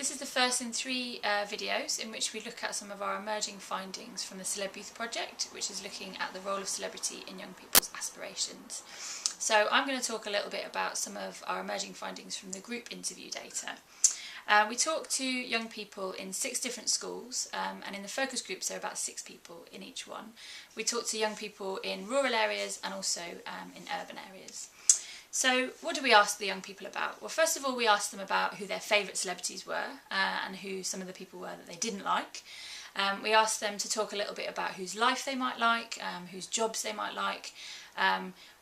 This is the first in three videos in which we look at some of our emerging findings from the CelebYouth project, which is looking at the role of celebrity in young people's aspirations. So I'm going to talk a little bit about some of our emerging findings from the group interview data. We talked to young people in 6 different schools, and in the focus groups there are about 6 people in each one. We talked to young people in rural areas and also in urban areas. So what did we ask the young people about? Well, first of all, we asked them about who their favourite celebrities were and who some of the people were that they didn't like. We asked them to talk a little bit about whose life they might like, whose jobs they might like,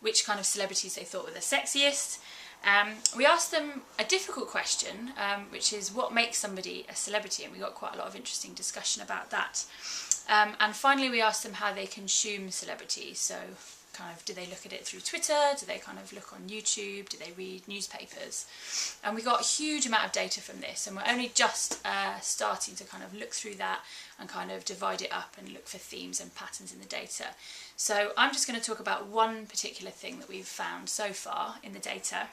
which kind of celebrities they thought were the sexiest. We asked them a difficult question, which is what makes somebody a celebrity, and we got quite a lot of interesting discussion about that. And finally we asked them how they consume celebrities, so kind of do they look at it through Twitter, do they kind of look on YouTube, do they read newspapers? And we got a huge amount of data from this, and we're only just starting to kind of look through that and kind of divide it up and look for themes and patterns in the data. So I'm just going to talk about one particular thing that we've found so far in the data,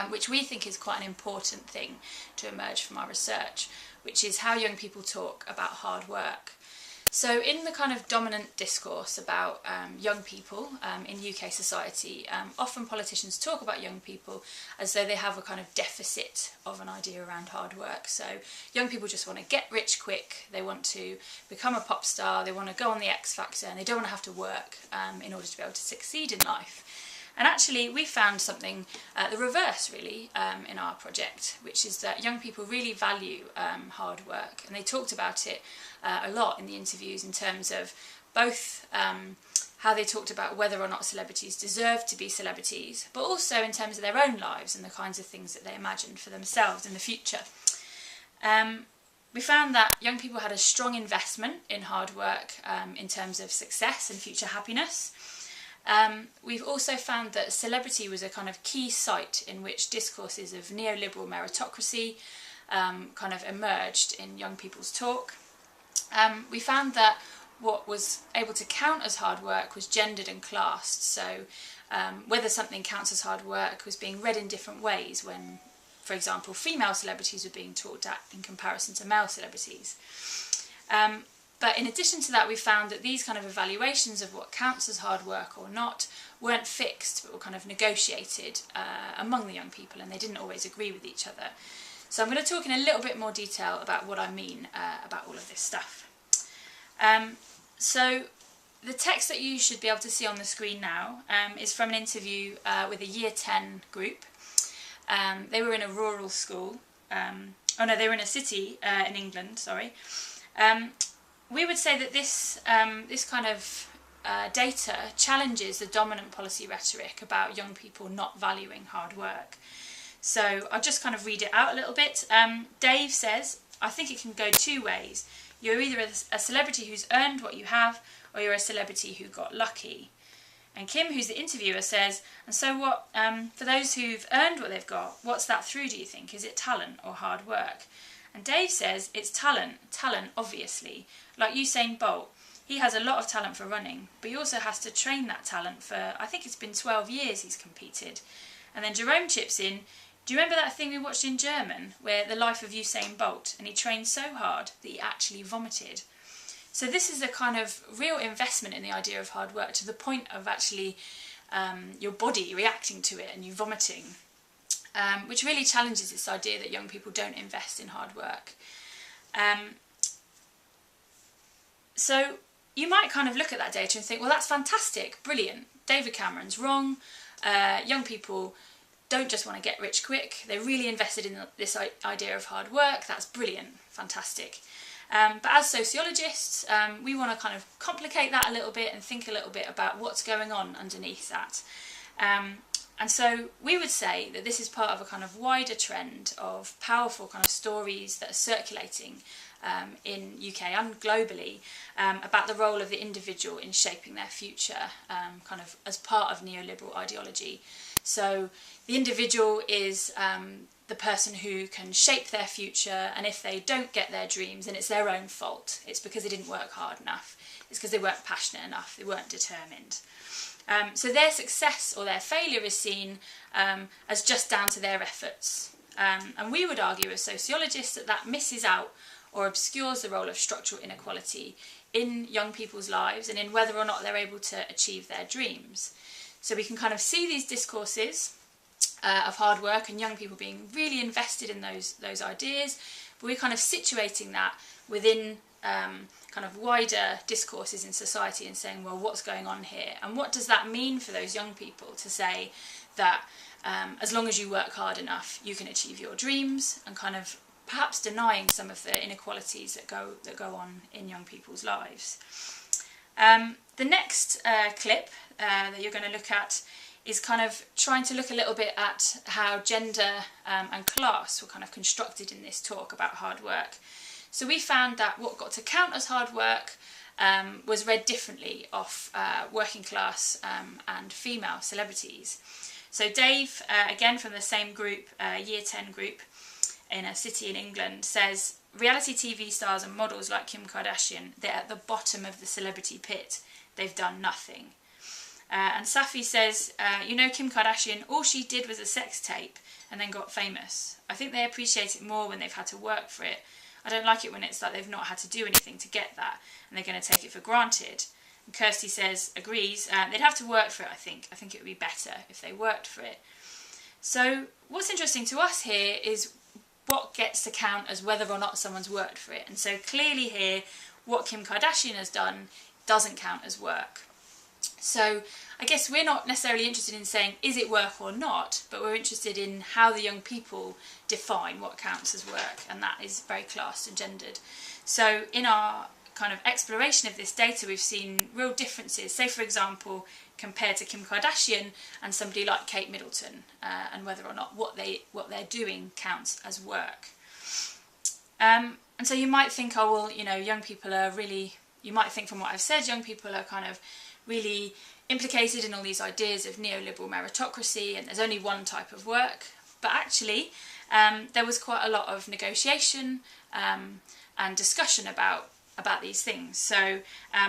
which we think is quite an important thing to emerge from our research, which is how young people talk about hard work. So in the kind of dominant discourse about young people in UK society, often politicians talk about young people as though they have a kind of deficit of an idea around hard work. So young people just want to get rich quick, they want to become a pop star, they want to go on the X Factor, and they don't want to have to work in order to be able to succeed in life. And actually we found something the reverse really in our project, which is that young people really value hard work, and they talked about it a lot in the interviews in terms of both how they talked about whether or not celebrities deserve to be celebrities, but also in terms of their own lives and the kinds of things that they imagined for themselves in the future. We found that young people had a strong investment in hard work in terms of success and future happiness. We've also found that celebrity was a kind of key site in which discourses of neoliberal meritocracy kind of emerged in young people's talk. We found that what was able to count as hard work was gendered and classed, so whether something counts as hard work was being read in different ways when, for example, female celebrities were being talked at in comparison to male celebrities. But in addition to that, we found that these kind of evaluations of what counts as hard work or not weren't fixed, but were kind of negotiated among the young people, and they didn't always agree with each other. So I'm going to talk in a little bit more detail about what I mean about all of this stuff. So the text that you should be able to see on the screen now is from an interview with a Year 10 group. They were in a rural school. They were in a city in England, sorry. We would say that this kind of data challenges the dominant policy rhetoric about young people not valuing hard work. So I'll just kind of read it out a little bit. Dave says, "I think it can go 2 ways. You're either a celebrity who's earned what you have, or you're a celebrity who got lucky." And Kim, who's the interviewer, says, "And so what, for those who've earned what they've got, what's that through, do you think? Is it talent or hard work?" And Dave says, "It's talent, obviously. Like Usain Bolt, he has a lot of talent for running, but he also has to train that talent for, I think it's been 12 years he's competed." And then Jerome chips in, "Do you remember that thing we watched in German, where the life of Usain Bolt, and he trained so hard that he actually vomited?" So this is a kind of real investment in the idea of hard work, to the point of actually your body reacting to it and you vomiting, which really challenges this idea that young people don't invest in hard work. So you might kind of look at that data and think, well, that's fantastic, brilliant, David Cameron's wrong, young people don't just want to get rich quick, they're really invested in this idea of hard work, that's brilliant, fantastic. But as sociologists, we want to kind of complicate that a little bit and think a little bit about what's going on underneath that. And so we would say that this is part of a kind of wider trend of powerful kind of stories that are circulating in UK and globally about the role of the individual in shaping their future, kind of as part of neoliberal ideology. So the individual is the person who can shape their future, and if they don't get their dreams, then it's their own fault. It's because they didn't work hard enough. It's because they weren't passionate enough. They weren't determined. So their success or their failure is seen as just down to their efforts. And we would argue as sociologists that that misses out or obscures the role of structural inequality in young people's lives and in whether or not they're able to achieve their dreams. So we can kind of see these discourses of hard work and young people being really invested in those ideas, but we're kind of situating that within kind of wider discourses in society and saying, well, what's going on here? And what does that mean for those young people to say that as long as you work hard enough, you can achieve your dreams, and kind of perhaps denying some of the inequalities that go on in young people's lives. The next clip that you're going to look at is kind of trying to look a little bit at how gender and class were kind of constructed in this talk about hard work. So we found that what got to count as hard work was read differently off working class and female celebrities. So Dave, again from the same group, Year 10 group in a city in England, says reality TV stars and models like Kim Kardashian, they're at the bottom of the celebrity pit. They've done nothing. And Safi says, you know, Kim Kardashian, all she did was a sex tape and then got famous. I think they appreciate it more when they've had to work for it. I don't like it when it's like they've not had to do anything to get that and they're going to take it for granted. And Kirsty says, agrees, they'd have to work for it, I think. I think it would be better if they worked for it. So what's interesting to us here is what gets to count as whether or not someone's worked for it. And so clearly here, what Kim Kardashian has done doesn't count as work. So I guess we're not necessarily interested in saying is it work or not, but we're interested in how the young people define what counts as work, and that is very classed and gendered. So in our kind of exploration of this data, we've seen real differences. Say for example, compared to Kim Kardashian and somebody like Kate Middleton, and whether or not what they're doing counts as work. And so you might think, oh well, you know, young people are really, you might think from what I've said, young people are kind of really implicated in all these ideas of neoliberal meritocracy and there's only one type of work. But actually there was quite a lot of negotiation and discussion about these things. So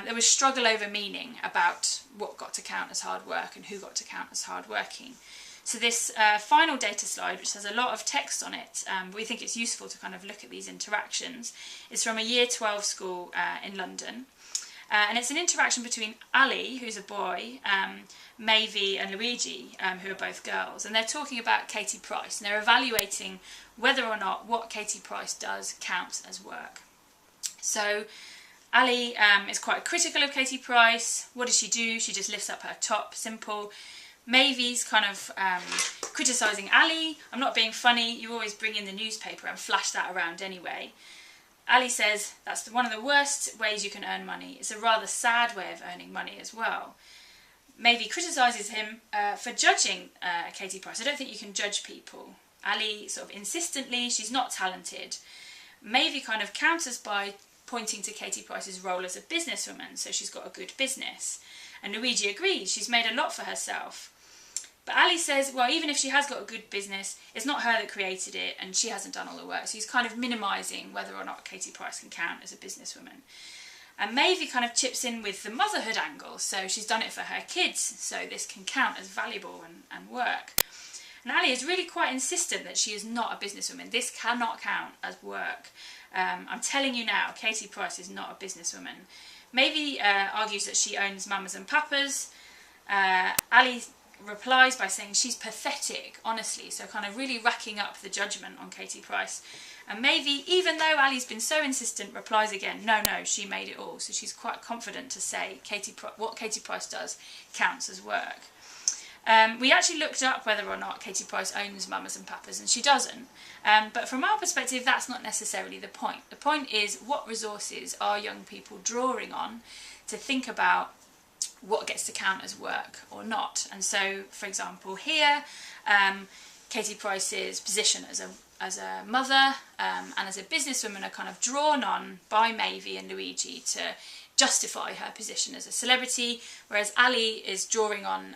there was struggle over meaning about what got to count as hard work and who got to count as hard working. So this final data slide, which has a lot of text on it, we think it's useful to kind of look at these interactions, is from a Year 12 school in London. And it's an interaction between Ali, who's a boy, Maevie and Luigi, who are both girls, and they're talking about Katie Price, and they're evaluating whether or not what Katie Price does counts as work. So Ali is quite critical of Katie Price. What does she do? She just lifts up her top, simple. Maevie's kind of criticising Ali. I'm not being funny, you always bring in the newspaper and flash that around anyway. Ali says that's one of the worst ways you can earn money. It's a rather sad way of earning money as well. Maevie criticises him for judging Katie Price. I don't think you can judge people. Ali sort of insistently, she's not talented. Maevie kind of counters by pointing to Katie Price's role as a businesswoman, so she's got a good business. And Luigi agrees, she's made a lot for herself. But Ali says, well, even if she has got a good business, it's not her that created it and she hasn't done all the work. So he's kind of minimising whether or not Katie Price can count as a businesswoman. And Maevie kind of chips in with the motherhood angle. So she's done it for her kids, so this can count as valuable and work. And Ali is really quite insistent that she is not a businesswoman. This cannot count as work. I'm telling you now, Katie Price is not a businesswoman. Maevie argues that she owns mamas and papas. Ali replies by saying she's pathetic, honestly, so kind of really racking up the judgment on Katie Price. And Maevie, even though Ali's been so insistent, replies again, no, she made it all. So she's quite confident to say what Katie Price does counts as work. We actually looked up whether or not Katie Price owns mamas and papas, and she doesn't. But from our perspective, that's not necessarily the point. The point is, what resources are young people drawing on to think about what gets to count as work or not? And so, for example, here, Katie Price's position as a mother and as a businesswoman are kind of drawn on by Maevie and Luigi to justify her position as a celebrity, whereas Ali is drawing on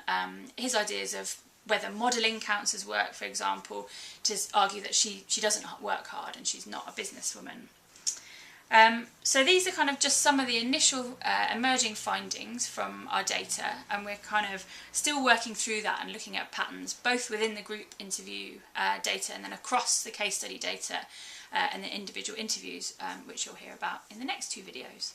his ideas of whether modelling counts as work, for example, to argue that she doesn't work hard and she's not a businesswoman. So these are kind of just some of the initial emerging findings from our data, and we're kind of still working through that and looking at patterns both within the group interview data and then across the case study data and the individual interviews, which you'll hear about in the next two videos.